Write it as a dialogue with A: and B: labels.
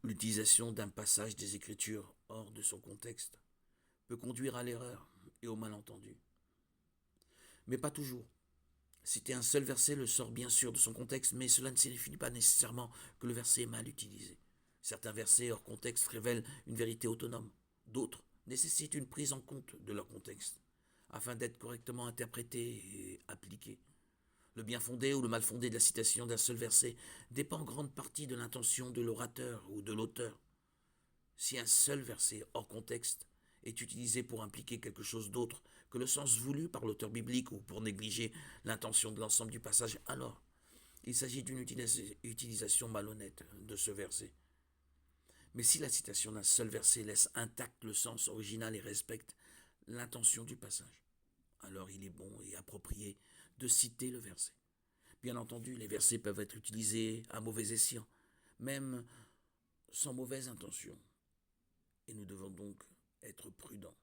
A: L'utilisation d'un passage des Écritures hors de son contexte peut conduire à l'erreur et au malentendu. Mais pas toujours. Citer un seul verset le sort bien sûr de son contexte, mais cela ne signifie pas nécessairement que le verset est mal utilisé. Certains versets hors contexte révèlent une vérité autonome. D'autres nécessitent une prise en compte de leur contexte, afin d'être correctement interprétés et appliqués. Le bien fondé ou le mal fondé de la citation d'un seul verset dépend en grande partie de l'intention de l'orateur ou de l'auteur. Si un seul verset hors contexte est utilisé pour impliquer quelque chose d'autre que le sens voulu par l'auteur biblique ou pour négliger l'intention de l'ensemble du passage, alors il s'agit d'une utilisation malhonnête de ce verset. Mais si la citation d'un seul verset laisse intact le sens original et respecte l'intention du passage, alors il est bon et approprié de citer le verset. Bien entendu, les versets peuvent être utilisés à mauvais escient, même sans mauvaise intention, et nous devons donc être prudents.